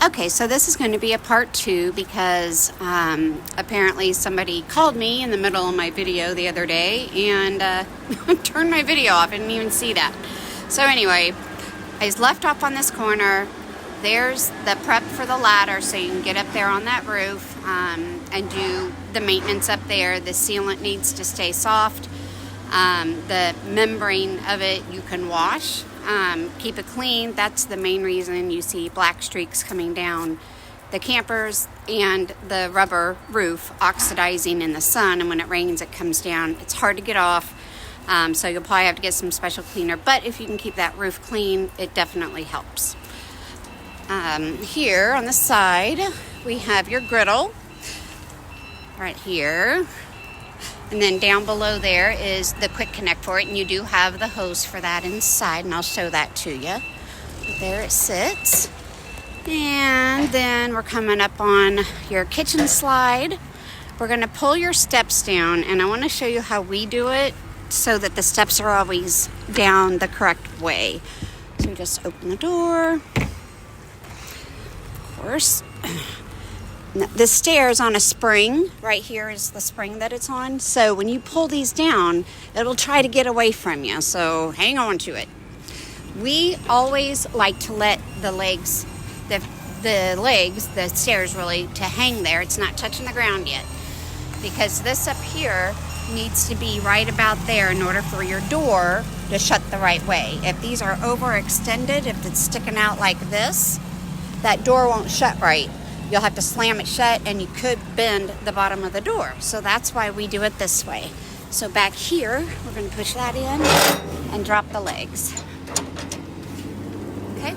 Okay, so this is going to be a part 2 because apparently somebody called me in the middle of my video the other day and turned my video off. I didn't even see that. So anyway, I was left off on this corner. There's the prep for the ladder so you can get up there on that roof and do the maintenance up there. The sealant needs to stay soft. The membrane of it you can wash. Keep it clean. That's the main reason you see black streaks coming down the campers and the rubber roof oxidizing in the sun, and when it rains it comes down. It's hard to get off, so you'll probably have to get some special cleaner, but if you can keep that roof clean, it definitely helps. Here on the side we have your griddle right here. And then down below there is the quick connect for it, and you do have the hose for that inside, and I'll show that to you. There it sits. And then we're coming up on your kitchen slide. We're going to pull your steps down, and I want to show you how we do it so that the steps are always down the correct way. So just open the door. Of course. The stairs on a spring, right here is the spring that it's on. So when you pull these down, it'll try to get away from you. So hang on to it. We always like to let the legs, the stairs really, to hang there. It's not touching the ground yet. Because this up here needs to be right about there in order for your door to shut the right way. If these are overextended, if it's sticking out like this, that door won't shut right. You'll have to slam it shut, and you could bend the bottom of the door. So that's why we do it this way. So back here, we're going to push that in and drop the legs. Okay?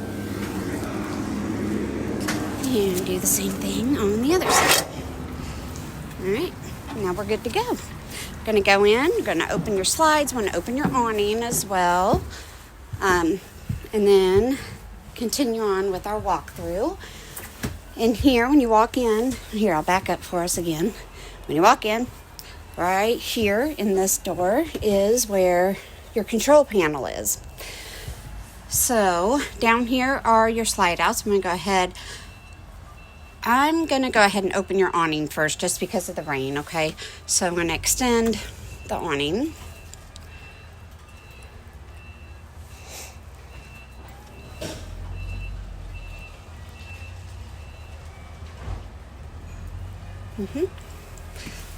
And do the same thing on the other side. All right, now we're good to go. We're going to go in, you're going to open your slides, you want to open your awning as well. And then continue on with our walkthrough. And here, when you walk in, here, I'll back up for us again. When you walk in, right here in this door is where your control panel is. So, down here are your slide outs. I'm going to go ahead and open your awning first, just because of the rain, okay? So, I'm going to extend the awning.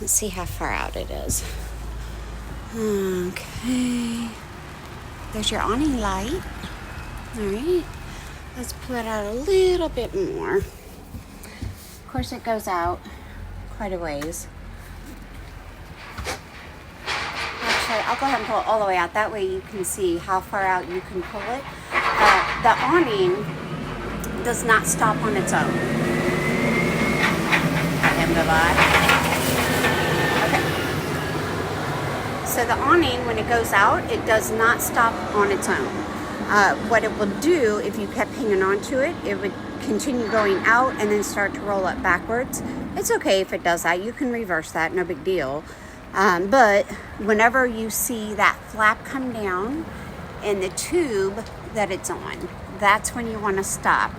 Let's see how far out it is. Okay. There's your awning light. All right. Let's put out a little bit more. Of course, it goes out quite a ways. Actually, I'll go ahead and pull it all the way out. That way you can see how far out you can pull it. The awning does not stop on its own. Okay. So the awning, when it goes out, it does not stop on its own. What it will do, if you kept hanging on to it, it would continue going out and then start to roll up backwards. It's okay if it does that. You can reverse that, no big deal. But whenever you see that flap come down and the tube that it's on, that's when you want to stop.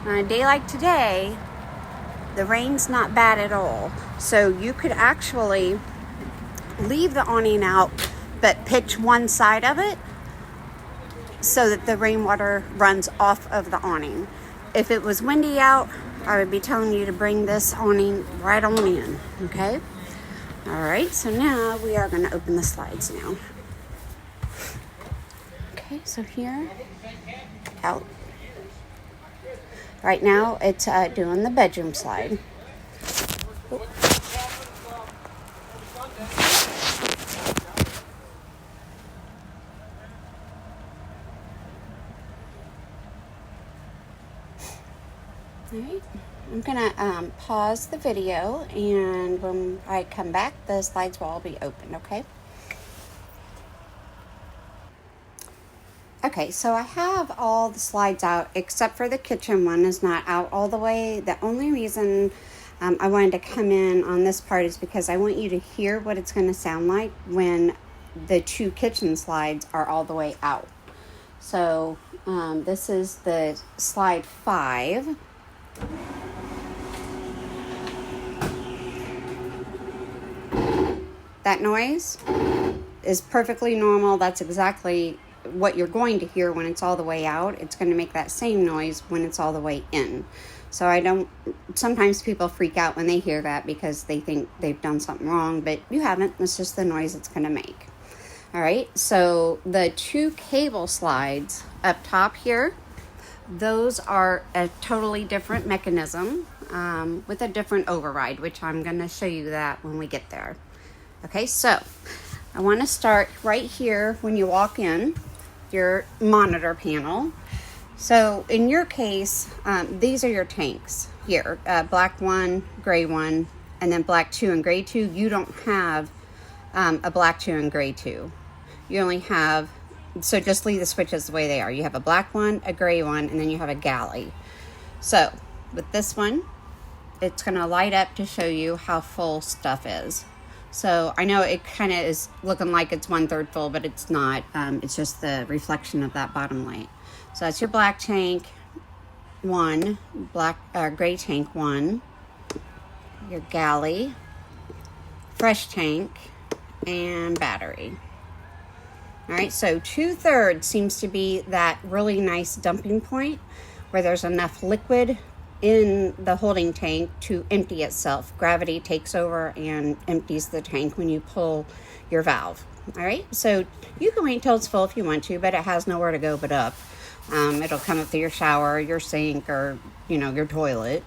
On a day like today, the rain's not bad at all, so you could actually leave the awning out, but pitch one side of it so that the rainwater runs off of the awning. If it was windy out, I would be telling you to bring this awning right on in, okay? All right, so now we are going to open the slides now. Okay, so here, out. Right now, it's doing the bedroom slide. All right, I'm gonna pause the video, and when I come back, the slides will all be open, okay? Okay, so I have all the slides out except for the kitchen one is not out all the way. The only reason I wanted to come in on this part is because I want you to hear what it's going to sound like when the two kitchen slides are all the way out. So this is the slide 5. That noise is perfectly normal. That's exactly what you're going to hear when it's all the way out. It's going to make that same noise when it's all the way in. So sometimes people freak out when they hear that because they think they've done something wrong, but you haven't. It's just the noise it's going to make. All right, so the 2 cable slides up top here, those are a totally different mechanism with a different override, which I'm going to show you that when we get there. Okay, so I want to start right here when you walk in, your monitor panel. So in your case, these are your tanks here, black 1, gray 1, and then black 2 and gray 2. You don't have a black 2 and gray 2. You only have, so just leave the switches the way they are. You have a black 1, a gray 1, and then you have a galley. So with this one, it's going to light up to show you how full stuff is. So I know it kind of is looking like it's 1/3 full, but it's not. It's just the reflection of that bottom light. So that's your black tank 1, gray tank 1, your galley, fresh tank, and battery. All right, so 2/3 seems to be that really nice dumping point where there's enough liquid in the holding tank to empty itself. Gravity takes over and empties the tank when you pull your valve. All right, so you can wait till it's full if you want to, but it has nowhere to go but up. It'll come up through your shower, your sink, or your toilet.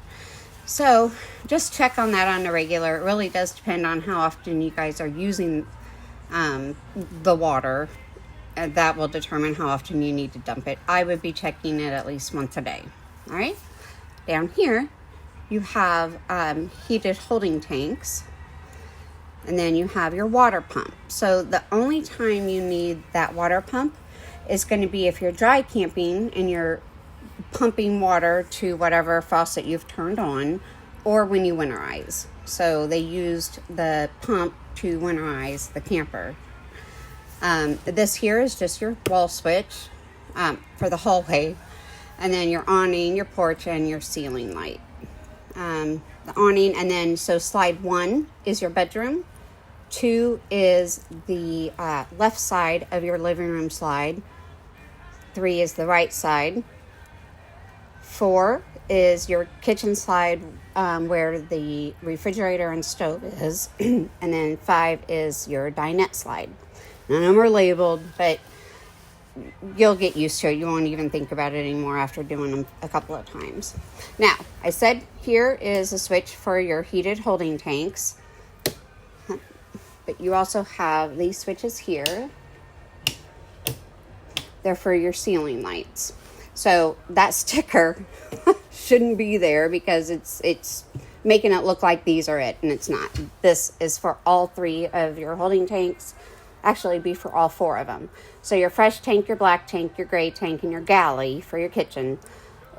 So just check on that on the regular. It really does depend on how often you guys are using the water. That will determine how often you need to dump it. I would be checking it at least once a day. All right. Down here, you have heated holding tanks, and then you have your water pump. So the only time you need that water pump is going to be if you're dry camping and you're pumping water to whatever faucet you've turned on, or when you winterize. So they used the pump to winterize the camper. This here is just your wall switch for the hallway. And then your awning, your porch, and your ceiling light. The awning, and then so slide 1 is your bedroom. 2 is the left side of your living room slide. 3 is the right side. 4 is your kitchen slide where the refrigerator and stove is. And then 5 is your dinette slide. None of them are labeled, but you'll get used to it. You won't even think about it anymore after doing them a couple of times. Now, I said here is a switch for your heated holding tanks. But you also have these switches here. They're for your ceiling lights. So that sticker shouldn't be there because it's making it look like these are it, and it's not. This is for all 3 of your holding tanks. Actually, be for all 4 of them. So your fresh tank, your black tank, your gray tank, and your galley for your kitchen,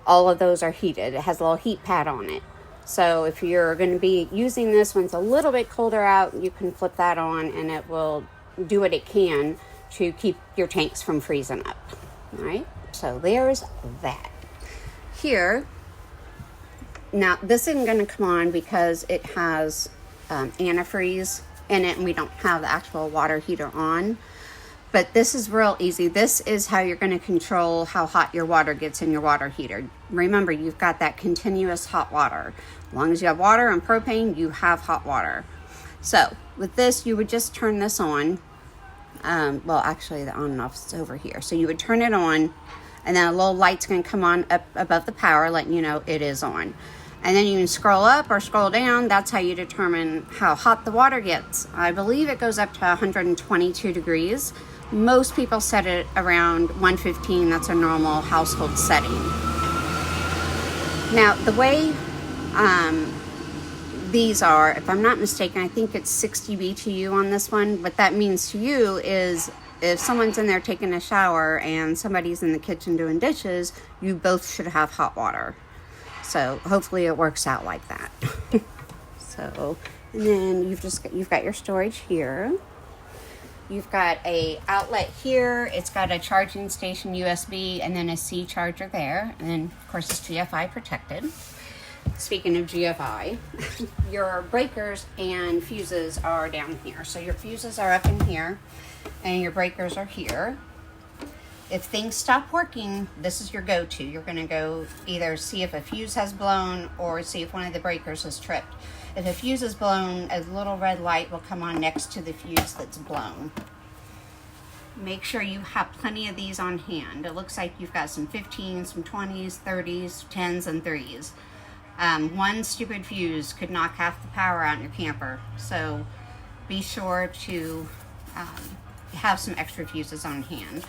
all of those are heated. It has a little heat pad on it. So if you're going to be using this when it's a little bit colder out, you can flip that on and it will do what it can to keep your tanks from freezing up. All right, so there's that. Here, now this isn't going to come on because it has antifreeze in it and we don't have the actual water heater on. But this is real easy. This is how you're going to control how hot your water gets in your water heater. Remember, you've got that continuous hot water. As long as you have water and propane, you have hot water. So with this, you would just turn this on. Well, actually, the on and off is over here. So you would turn it on, and then a little light's going to come on up above the power, letting you know it is on. And then you can scroll up or scroll down. That's how you determine how hot the water gets. I believe it goes up to 122 degrees. Most people set it around 115. That's a normal household setting. Now, the way these are, if I'm not mistaken, I think it's 60 BTU on this one. What that means to you is if someone's in there taking a shower and somebody's in the kitchen doing dishes, you both should have hot water. So hopefully it works out like that. So, and then you've got your storage here. You've got a outlet here. It's got a charging station USB and then a C charger there. And then of course it's GFI protected. speaking of GFI, your breakers and fuses are down here. So your fuses are up in here and your breakers are here. If things stop working, this is your go-to. You're going to go either see if a fuse has blown or see if one of the breakers has tripped. If a fuse is blown, a little red light will come on next to the fuse that's blown. Make sure you have plenty of these on hand. It looks like you've got some 15s, some 20s, 30s, 10s, and 3s. One stupid fuse could knock half the power out in your camper. So be sure to have some extra fuses on hand.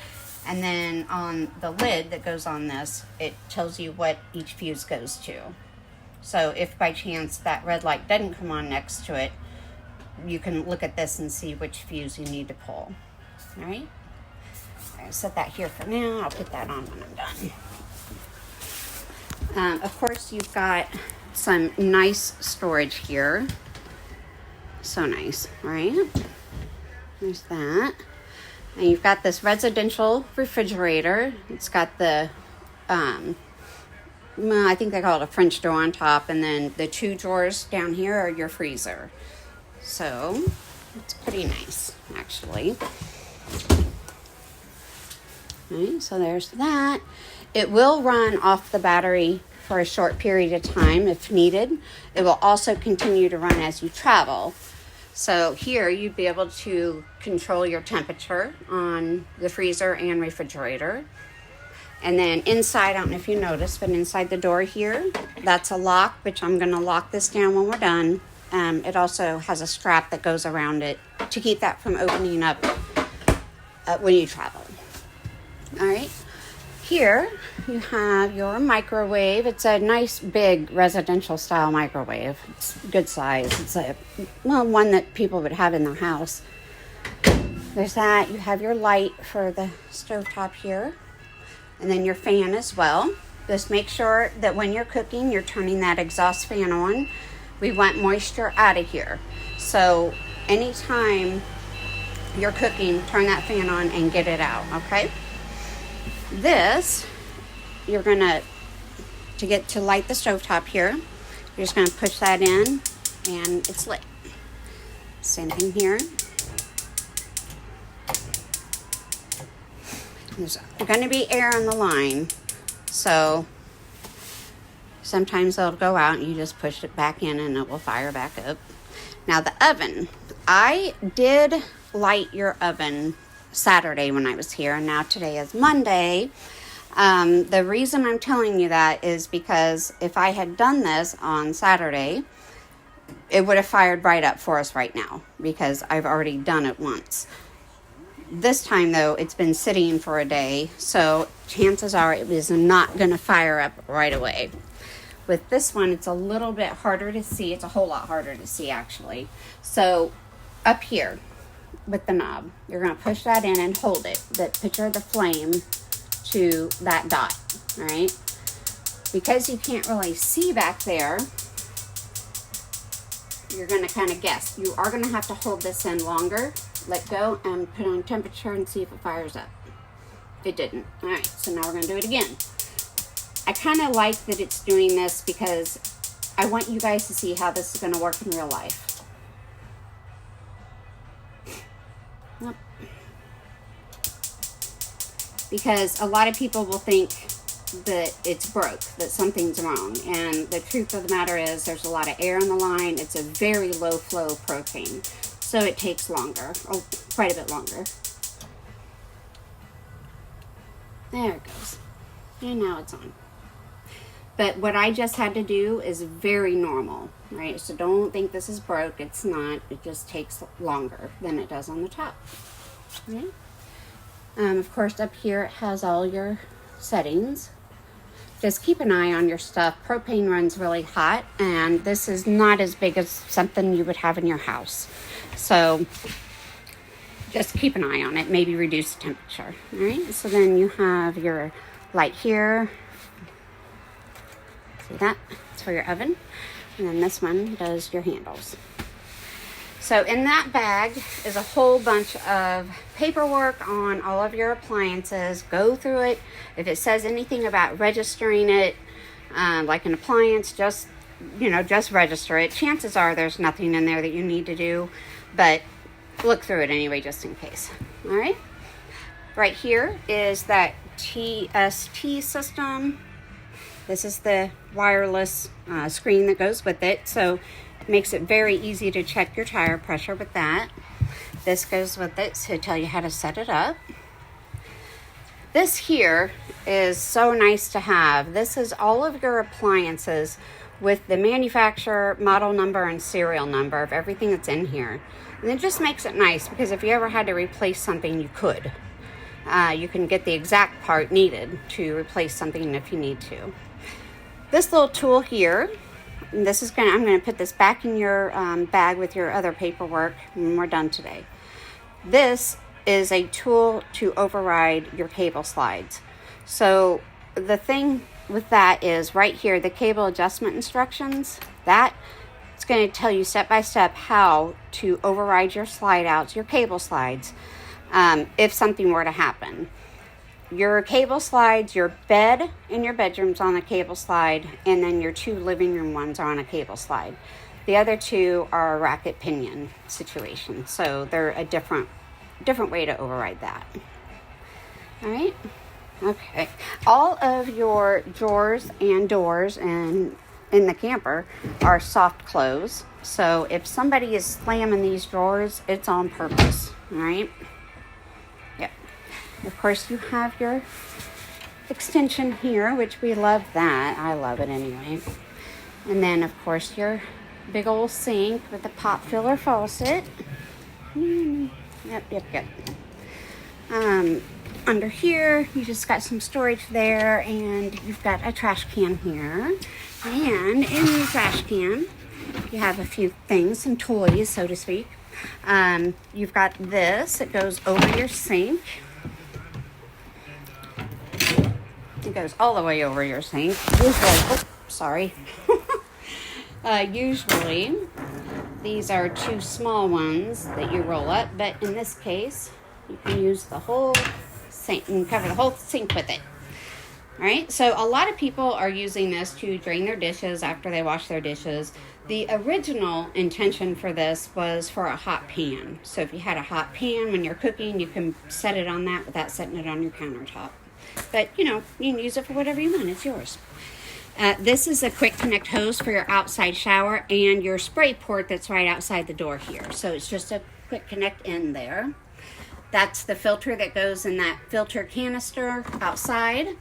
And then on the lid that goes on this, it tells you what each fuse goes to. So if by chance that red light doesn't come on next to it, you can look at this and see which fuse you need to pull. All right? I'll set that here for now. I'll put that on when I'm done. Of course, you've got some nice storage here. So nice, right? There's that. And you've got this residential refrigerator. It's got the, I think they call it a French door on top. And then the 2 drawers down here are your freezer. So it's pretty nice, actually. Okay, so there's that. It will run off the battery for a short period of time if needed. It will also continue to run as you travel. So here you'd be able to control your temperature on the freezer and refrigerator. And then inside, I don't know if you noticed, but inside the door here, that's a lock, which I'm going to lock this down when we're done. It also has a strap that goes around it to keep that from opening up when you travel. All right. Here you have your microwave. It's a nice big residential style microwave. It's good size. It's one that people would have in their house. There's that. You have your light for the stovetop here. And then your fan as well. Just make sure that when you're cooking, you're turning that exhaust fan on. We want moisture out of here. So anytime you're cooking, turn that fan on and get it out, okay? This, you're going to light the stovetop here, you're just going to push that in and it's lit. Same thing here. There's going to be air on the line, so sometimes it'll go out and you just push it back in and it will fire back up. Now the oven, I did light your oven Saturday when I was here, and now today is Monday. The reason I'm telling you that is because if I had done this on Saturday, it would have fired right up for us right now because I've already done it once. This time though, it's been sitting for a day, so chances are it is not going to fire up right away. With this one, it's a little bit harder to see. It's a whole lot harder to see actually. So up here with the knob, you're going to push that in and hold it. That picture the flame to that dot, all right? Because you can't really see back there, you're going to kind of guess. You are going to have to hold this in longer, let go, and put on temperature and see if it fires up. It didn't. All right, so now we're going to do it again. I kind of like that it's doing this because I want you guys to see how this is going to work in real life. Nope. Because a lot of people will think that it's broke, that something's wrong. And the truth of the matter is there's a lot of air on the line. It's a very low flow of propane. So it takes longer, quite a bit longer. There it goes. And now it's on. But what I just had to do is very normal, right? So don't think this is broke. It's not. It just takes longer than it does on the top. Right? Of course, up here it has all your settings. Just keep an eye on your stuff. Propane runs really hot, and this is not as big as something you would have in your house. So just keep an eye on it. Maybe reduce the temperature. All right. So then you have your light here. See that? It's for your oven. And then this one does your handles. So in that bag is a whole bunch of paperwork on all of your appliances. Go through it. If it says anything about registering it, like an appliance, just just register it. Chances are there's nothing in there that you need to do, but look through it anyway, just in case. All right. Right here is that TST system. This is the wireless screen that goes with it, so it makes it very easy to check your tire pressure with that. This goes with it to tell you how to set it up. This here is so nice to have. This is all of your appliances with the manufacturer, model number, and serial number of everything that's in here. And it just makes it nice because if you ever had to replace something, you could. You can get the exact part needed to replace something if you need to. This little tool here, I'm going to put this back in your bag with your other paperwork when we're done today. This is a tool to override your cable slides. So the thing with that is right here, the cable adjustment instructions, it's going to tell you step by step how to override your slide outs, your cable slides, if something were to happen. Your cable slides, your bed in your bedroom's on a cable slide, and then your 2 living room ones are on a cable slide. The other 2 are a racket pinion situation, so they're a different way to override that. All right. Okay. All of your drawers and doors in the camper are soft close. So if somebody is slamming these drawers, it's on purpose. All right. Yep. Of course, you have your extension here, which we love that. I love it anyway. And then, of course, your big old sink with the pop filler faucet. Yep. Under here, you just got some storage there, and you've got a trash can here. And in the trash can, you have a few things, some toys, so to speak. You've got this. It goes over your sink. It goes all the way over your sink. Usually, these are 2 small ones that you roll up, but in this case, you can use the whole sink and cover the whole sink with it. All right, so a lot of people are using this to drain their dishes after they wash their dishes. The original intention for this was for a hot pan. So if you had a hot pan when you're cooking, you can set it on that without setting it on your countertop. But, you can use it for whatever you want. It's yours. This is a quick connect hose for your outside shower and your spray port that's right outside the door here. So it's just a quick connect in there. That's the filter that goes in that filter canister outside.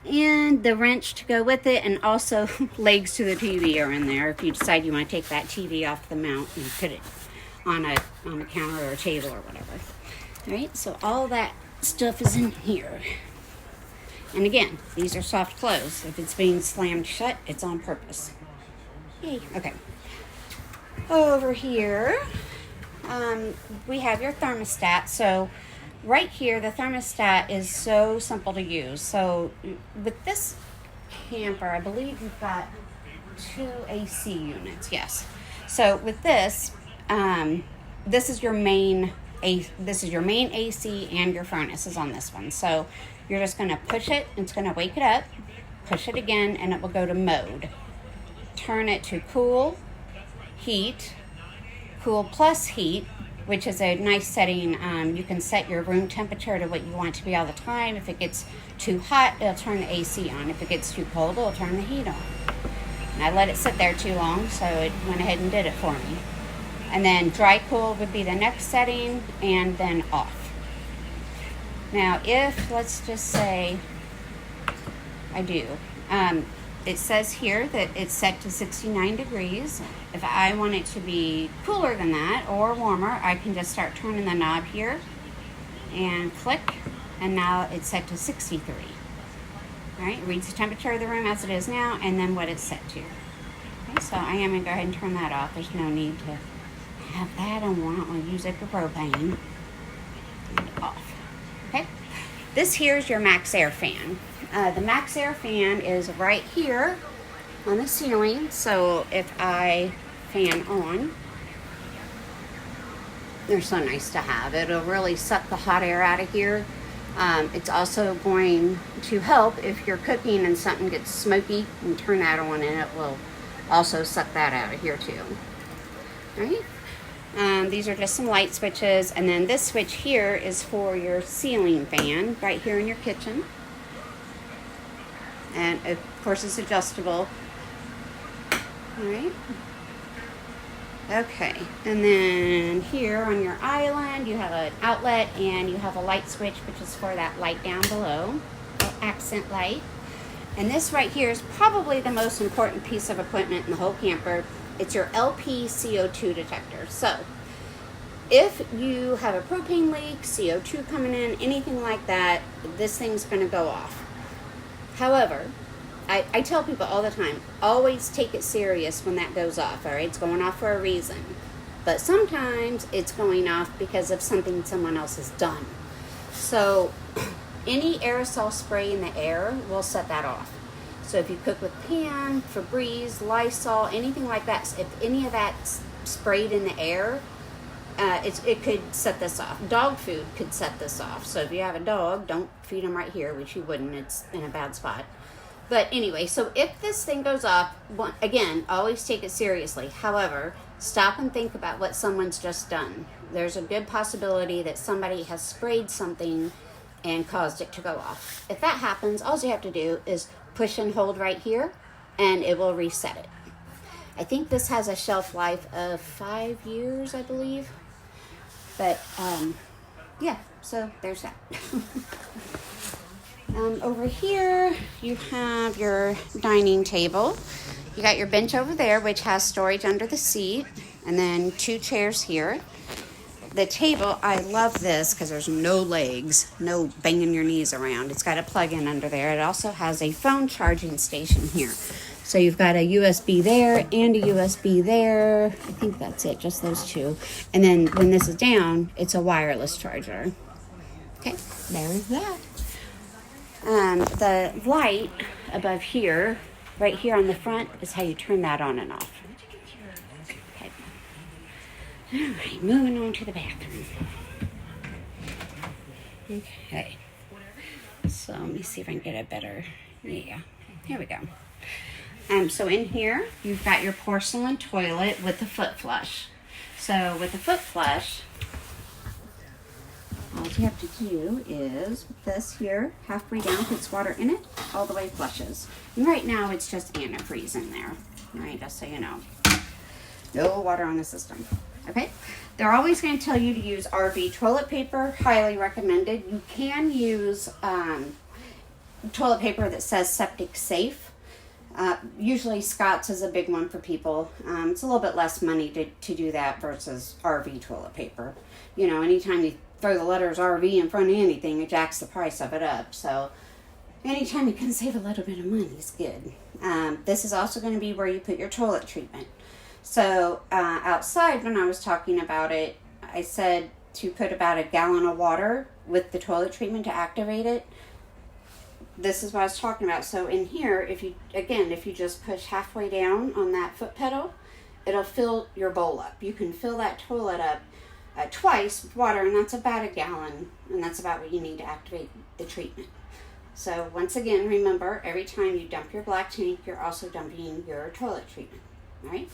And the wrench to go with it, and also legs to the TV are in there if you decide you want to take that TV off the mount and put it on a counter or a table or whatever. All right, so all that stuff is in here. And again, these are soft close. If it's being slammed shut, it's on purpose. Yay. Okay. Over here, we have your thermostat. So right here, the thermostat is so simple to use. So with this camper, I believe you've got 2 AC units. Yes. So with this, this is your main AC, and your furnace is on this one. So you're just going to push it, it's going to wake it up, push it again, and it will go to mode. Turn it to cool, heat, cool plus heat, which is a nice setting. You can set your room temperature to what you want it to be all the time. If it gets too hot, it'll turn the AC on. If it gets too cold, it'll turn the heat on. And I let it sit there too long, so it went ahead and did it for me. And then dry cool would be the next setting, and then off. Now, if, let's just say, I do, it says here that it's set to 69 degrees. If I want it to be cooler than that or warmer, I can just start turning the knob here and click, and now it's set to 63. All right, it reads the temperature of the room as it is now, and then what it's set to. Okay, so I am going to go ahead and turn that off. There's no need to have that on. I'll use it for propane. And off. Okay, this here is your Max Air fan. The Max Air fan is right here on the ceiling. So if I fan on, they're so nice to have. It'll really suck the hot air out of here. It's also going to help if you're cooking and something gets smoky, and turn that on and it will also suck that out of here too. All right. These are just some light switches, and then this switch here is for your ceiling fan right here in your kitchen. And of course it's adjustable. All right. Okay, and then here on your island you have an outlet and you have a light switch, which is for that light down below, accent light. And this right here is probably the most important piece of equipment in the whole camper. It's your LP CO2 detector. So if you have a propane leak, CO2 coming in, anything like that, this thing's going to go off. However, I tell people all the time, always take it serious when that goes off, all right? It's going off for a reason. But sometimes it's going off because of something someone else has done. So any aerosol spray in the air will set that off. So if you cook with Pan, Febreze, Lysol, anything like that, if any of that's sprayed in the air, it could set this off. Dog food could set this off. So if you have a dog, don't feed them right here, which you wouldn't. It's in a bad spot. But anyway, so if this thing goes off, again, always take it seriously. However, stop and think about what someone's just done. There's a good possibility that somebody has sprayed something and caused it to go off. If that happens, all you have to do is push and hold right here, and it will reset it. I think this has a shelf life of 5 years, I believe. But, yeah, so there's that. Over here, you have your dining table. You got your bench over there, which has storage under the seat, and then 2 chairs here. The table, I love this because there's no legs, no banging your knees around. It's got a plug-in under there. It also has a phone charging station here. So you've got a USB there and a USB there. I think that's it, just those 2. And then when this is down, it's a wireless charger. Okay, there's that. The light above here, right here on the front, is how you turn that on and off. Okay. All right, moving on to the bathroom. Okay. So let me see if I can get a better, yeah, here we go. So in here, you've got your porcelain toilet with the foot flush. So with the foot flush, all you have to do is, with this here, halfway down, puts water in it, all the way flushes. And right now, it's just antifreeze in there. All right, just so you know. No water on the system. Okay? They're always going to tell you to use RV toilet paper, highly recommended. You can use toilet paper that says septic safe. Usually Scott's is a big one for people. It's a little bit less money to do that versus RV toilet paper. You know, anytime you throw the letters RV in front of anything, it jacks the price of it up. So anytime you can save a little bit of money is good. This is also going to be where you put your toilet treatment. So outside, when I was talking about it, I said to put about a gallon of water with the toilet treatment to activate it. This is what I was talking about. So in here, if you just push halfway down on that foot pedal, it'll fill your bowl up. You can fill that toilet up twice with water, and that's about a gallon, and that's about what you need to activate the treatment. So once again, remember, every time you dump your black tank, you're also dumping your toilet treatment. All right?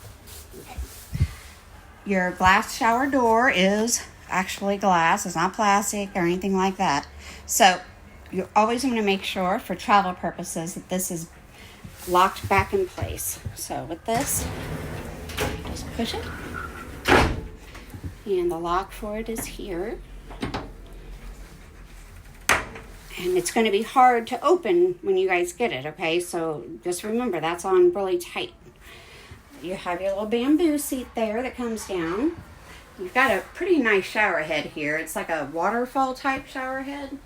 Okay. Your glass shower door is actually glass. It's not plastic or anything like that. So you're always going to make sure, for travel purposes, that this is locked back in place. So with this, just push it. And the lock for it is here. And it's going to be hard to open when you guys get it, okay? So just remember, that's on really tight. You have your little bamboo seat there that comes down. You've got a pretty nice shower head here. It's like a waterfall type shower head.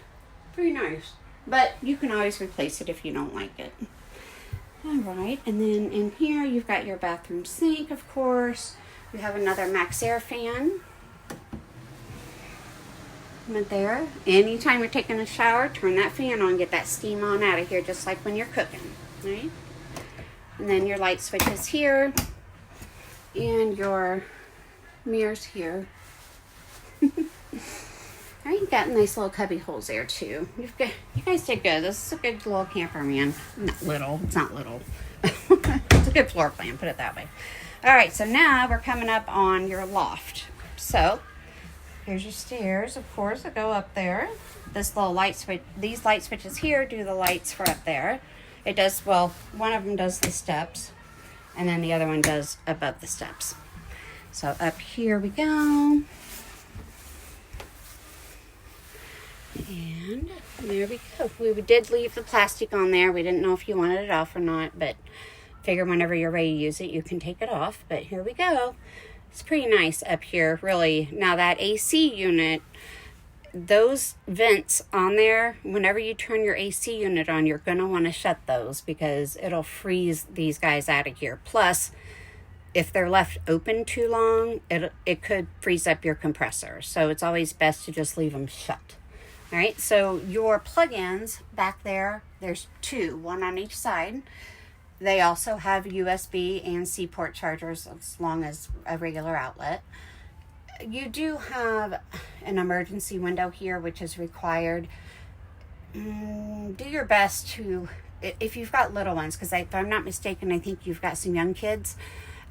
Pretty nice. But you can always replace it if you don't like it. Alright, and then in here you've got your bathroom sink, of course. You have another Maxxair fan. Right there. Anytime you're taking a shower, turn that fan on, get that steam on out of here, just like when you're cooking. Right? And then your light switch is here. And your mirrors here. Alright, you've got nice little cubby holes there too. You guys did good. This is a good little camper, man. Not little. It's not little. It's a good floor plan, put it that way. All right, so now we're coming up on your loft. So here's your stairs, of course, that go up there. This little light switch, these light switches here do the lights for up there. It does, well, one of them does the steps, and then the other one does above the steps. So up here we go. And there we go. We did leave the plastic on there. We didn't know if you wanted it off or not, but figure whenever you're ready to use it, you can take it off. But here we go. It's pretty nice up here, really. Now that AC unit, those vents on there, whenever you turn your AC unit on, you're going to want to shut those because it'll freeze these guys out of here. Plus, if they're left open too long, it could freeze up your compressor. So it's always best to just leave them shut. All right, so your plug-ins back there, there's two, one on each side. They also have USB and C-port chargers as long as a regular outlet. You do have an emergency window here, which is required. Do your best to, if you've got little ones, because if I'm not mistaken, I think you've got some young kids,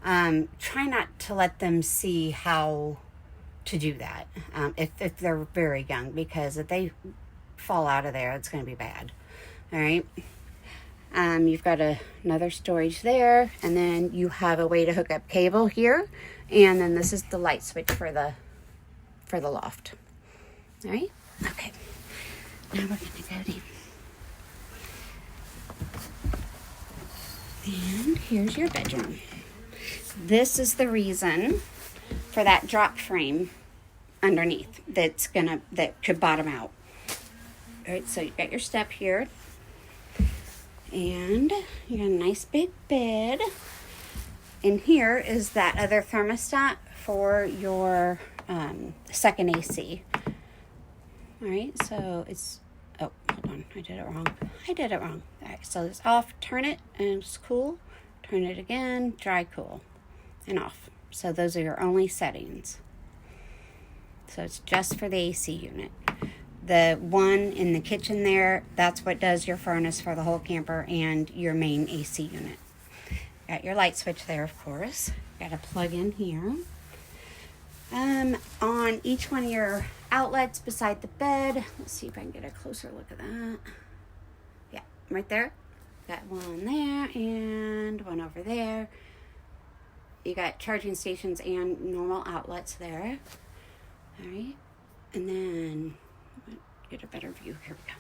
try not to let them see how to do that if they're very young, because if they fall out of there, it's going to be bad. All right. You've got another storage there, and then you have a way to hook up cable here, and then this is the light switch for the loft. All right. Okay. Now we're going to go down. And here's your bedroom. This is the reason for that drop frame underneath that could bottom out. All right, so you got your step here, and you got a nice big bed. And here is that other thermostat for your second AC. All right, so it's, oh, hold on, I did it wrong. All right, so it's off, turn it, and it's cool. Turn it again, dry, cool, and off. So those are your only settings. So it's just for the AC unit. The one in the kitchen there, that's what does your furnace for the whole camper and your main AC unit. Got your light switch there, of course. Got a plug in here. On each one of your outlets beside the bed, let's see if I can get a closer look at that. Yeah, right there. Got one there and one over there. You got charging stations and normal outlets there. All right. And then, get a better view. Here we go.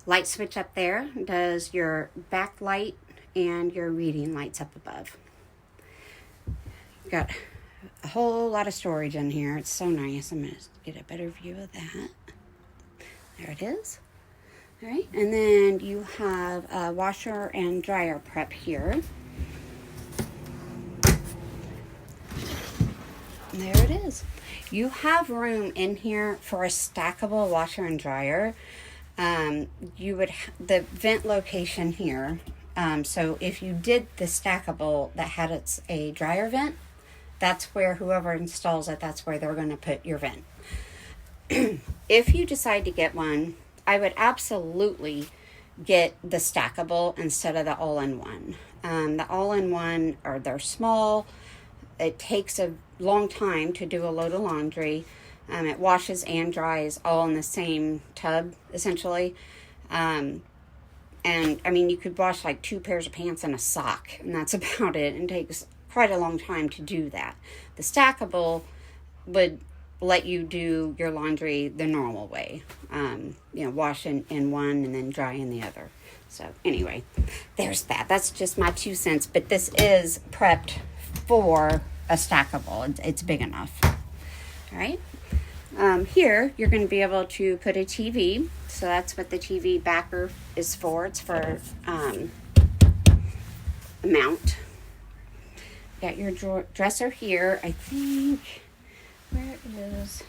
Light switch up there does your backlight and your reading lights up above. You got a whole lot of storage in here. It's so nice. I'm going to get a better view of that. There it is. All right. And then you have a washer and dryer prep here. There it is. You have room in here for a stackable washer and dryer. You would the vent location here. So if you did the stackable that had a dryer vent, that's where whoever installs it, that's where they're going to put your vent. If you decide to get one, I would absolutely get the stackable instead of the all-in-one. The all-in-one, or they're small. It takes a long time to do a load of laundry. It washes and dries all in the same tub, essentially. And I mean, you could wash like 2 pairs of pants and a sock, and that's about it. And it takes quite a long time to do that. The stackable would let you do your laundry the normal way. Wash in one and then dry in the other. So anyway, there's that. That's just my 2 cents. But this is prepped for a stackable. It's big enough. All right. Here, you're going to be able to put a TV. So that's what the TV backer is for. It's for a mount. Got your dresser here. I think, where is...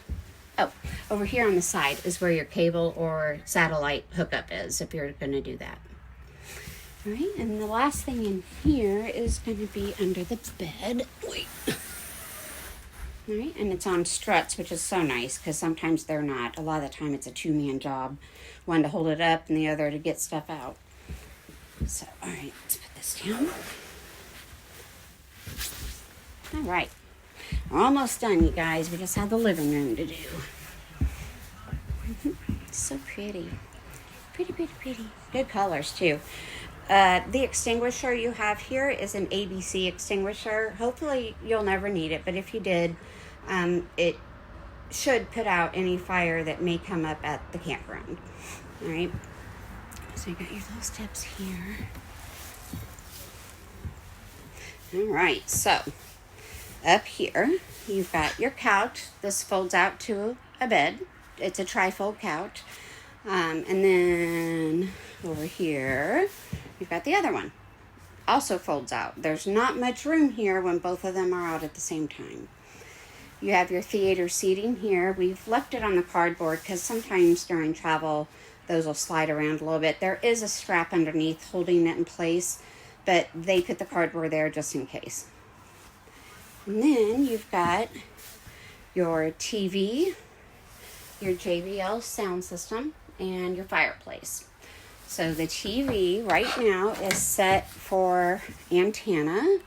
Oh, over here on the side is where your cable or satellite hookup is, if you're going to do that. All right, and the last thing in here is going to be under the bed. Wait. All right, and it's on struts, which is so nice because sometimes they're not. A lot of the time it's a 2-man job. One to hold it up and the other to get stuff out. So, all right, let's put this down. All right. We're almost done, you guys. We just have the living room to do. So pretty. Pretty, pretty, pretty. Good colors, too. The extinguisher you have here is an ABC extinguisher. Hopefully you'll never need it, but if you did, it should put out any fire that may come up at the campground. All right. So you got your little steps here. All right. So up here, you've got your couch. This folds out to a bed. It's a trifold couch. And then over here, you've got the other one. Also folds out. There's not much room here when both of them are out at the same time. You have your theater seating here. We've left it on the cardboard because sometimes during travel, those will slide around a little bit. There is a strap underneath holding it in place, but they put the cardboard there just in case. And then you've got your TV, your JBL sound system, and your fireplace. So the TV right now is set for antenna.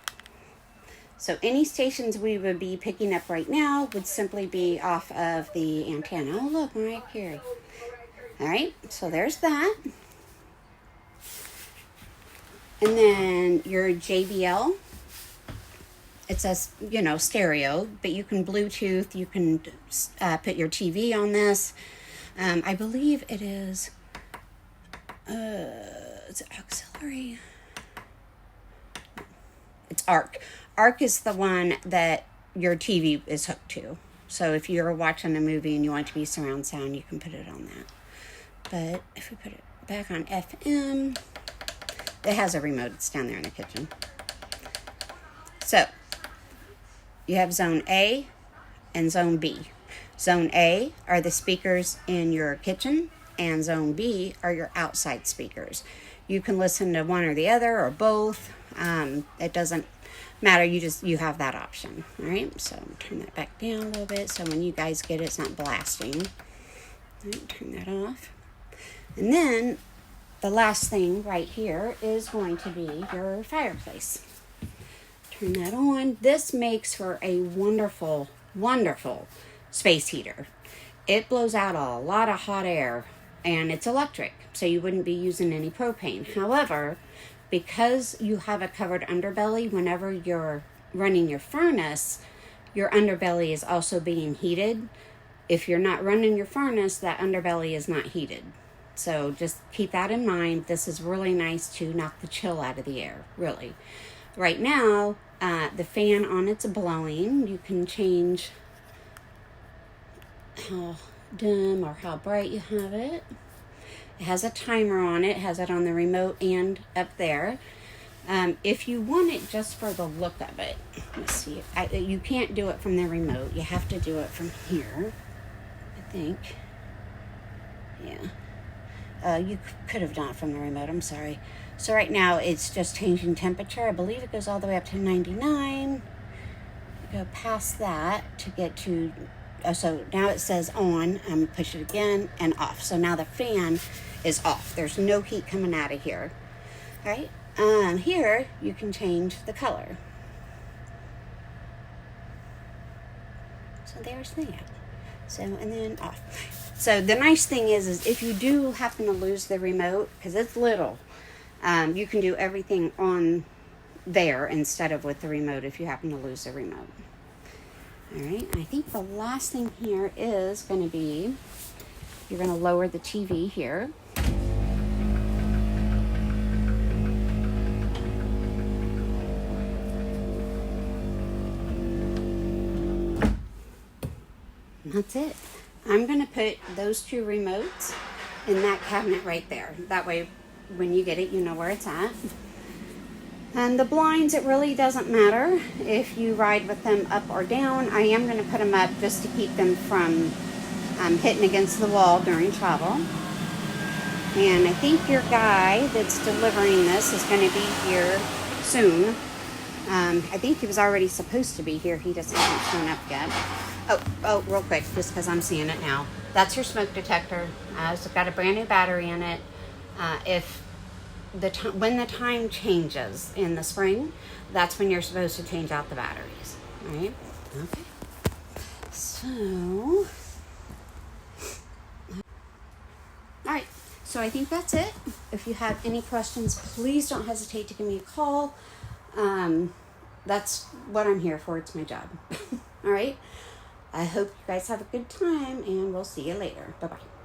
So any stations we would be picking up right now would simply be off of the antenna. Oh, look, Mariah Carey. All right, so there's that. And then your JBL. It says, stereo, but you can Bluetooth. You can put your TV on this. I believe it is auxiliary? It's ARC. ARC is the one that your TV is hooked to. So if you're watching a movie and you want it to be surround sound, you can put it on that. But if we put it back on FM, it has a remote. It's down there in the kitchen. So you have Zone A and Zone B. Zone A are the speakers in your kitchen, and Zone B are your outside speakers. You can listen to one or the other or both. It doesn't matter. You have that option. All right. So turn that back down a little bit so when you guys get it, it's not blasting. All right, turn that off. And then the last thing right here is going to be your fireplace. Turn that on. This makes for a wonderful, wonderful space heater. It blows out a lot of hot air, and it's electric, so you wouldn't be using any propane. However, because you have a covered underbelly, whenever you're running your furnace, your underbelly is also being heated. If you're not running your furnace, that underbelly is not heated. So just keep that in mind. This is really nice to knock the chill out of the air, really. Right now, the fan on it's blowing. You can change how dim or how bright you have it. It has a timer on it. It has it on the remote and up there. If you want it just for the look of it, let's see. You can't do it from the remote. You have to do it from here, I think. Yeah. You could have done it from the remote. I'm sorry. So right now it's just changing temperature. I believe it goes all the way up to 99. You go past that to get to... so now it says on. I'm going to push it again and off. So now the fan is off. There's no heat coming out of here. All right. Here you can change the color. So there's that. So, and then off. So the nice thing is if you do happen to lose the remote, because it's little, you can do everything on there instead of with the remote if you happen to lose the remote. All right, I think the last thing here is going to be, you're going to lower the TV here. And that's it. I'm going to put those two remotes in that cabinet right there. That way, when you get it, you know where it's at. And the blinds, it really doesn't matter if you ride with them up or down. I am going to put them up just to keep them from hitting against the wall during travel. And I think your guy that's delivering this is going to be here soon. I think he was already supposed to be here. He just hasn't shown up yet. Oh, real quick, just because I'm seeing it now. That's your smoke detector. It's got a brand new battery in it. When the time changes in the spring, that's when you're supposed to change out the batteries. right? Okay. So, all right. So I think that's it. If you have any questions, please don't hesitate to give me a call. That's what I'm here for. It's my job. All right. I hope you guys have a good time, and we'll see you later. Bye-bye.